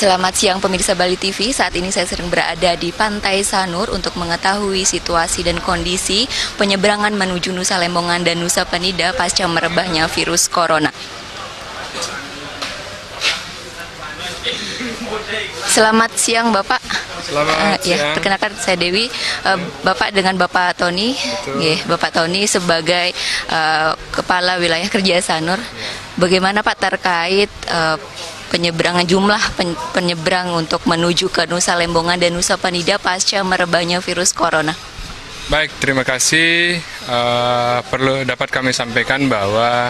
Selamat siang pemirsa Bali TV, saat ini saya sedang berada di Pantai Sanur untuk mengetahui situasi dan kondisi penyeberangan menuju Nusa Lembongan dan Nusa Penida pasca merebaknya virus corona. Selamat siang Bapak. Selamat siang. Ya, perkenalkan saya Dewi. Bapak dengan Bapak Tony, Bapak Tony sebagai Kepala Wilayah Kerja Sanur. Bagaimana Pak terkait penyeberangan jumlah penyeberang untuk menuju ke Nusa Lembongan dan Nusa Penida pasca merebaknya virus corona? Baik, terima kasih. Perlu dapat kami sampaikan bahwa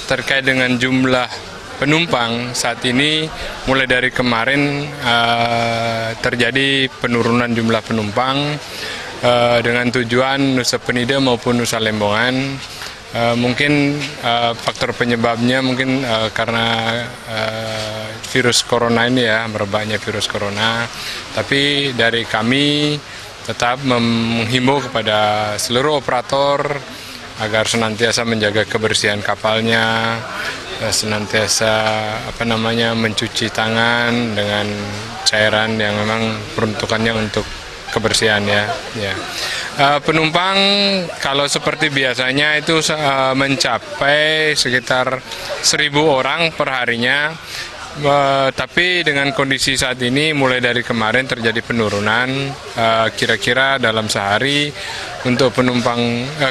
terkait dengan jumlah penumpang saat ini mulai dari kemarin terjadi penurunan jumlah penumpang dengan tujuan Nusa Penida maupun Nusa Lembongan. Mungkin faktor penyebabnya mungkin karena virus corona ini ya, merebaknya virus corona. Tapi dari kami tetap menghimbau kepada seluruh operator agar senantiasa menjaga kebersihan kapalnya, senantiasa mencuci tangan dengan cairan yang memang peruntukannya untuk kebersihan ya. Penumpang kalau seperti biasanya itu mencapai sekitar 1.000 orang per harinya. Tapi dengan kondisi saat ini mulai dari kemarin terjadi penurunan, kira-kira dalam sehari untuk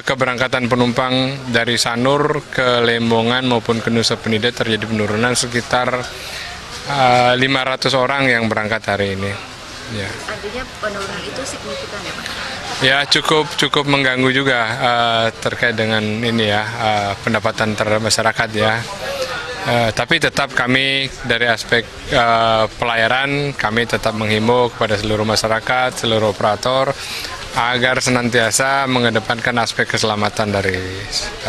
keberangkatan penumpang dari Sanur ke Lembongan maupun ke Nusa Penida terjadi penurunan sekitar 500 orang yang berangkat hari ini. Ya. Artinya penurunan itu signifikan ya Pak? Ya, cukup mengganggu juga terkait dengan ini ya, pendapatan terhadap masyarakat ya. Tapi tetap kami dari aspek pelayaran, kami tetap menghimbau kepada seluruh masyarakat, seluruh operator agar senantiasa mengedepankan aspek keselamatan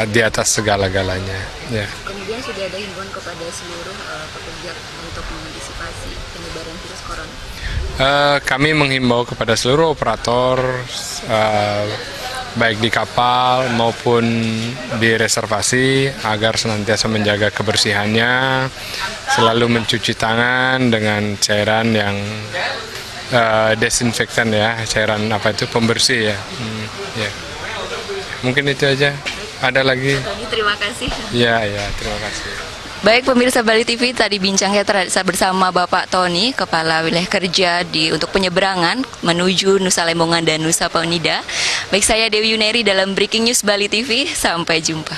di atas segala-galanya. Ya. Kemudian sudah ada himbauan kepada seluruh pekerja untuk mengantisipasi penyebaran virus corona? Kami menghimbau kepada seluruh operator baik di kapal maupun di reservasi agar senantiasa menjaga kebersihannya, selalu mencuci tangan dengan cairan yang desinfektan ya, cairan pembersih ya. Ya. Mungkin itu aja. Ada lagi? Terima kasih. Ya, terima kasih. Baik pemirsa Bali TV, tadi bincangnya bersama Bapak Tony, Kepala Wilayah Kerja untuk penyeberangan menuju Nusa Lembongan dan Nusa Penida. Baik, saya Dewi Yuneri dalam Breaking News Bali TV, sampai jumpa.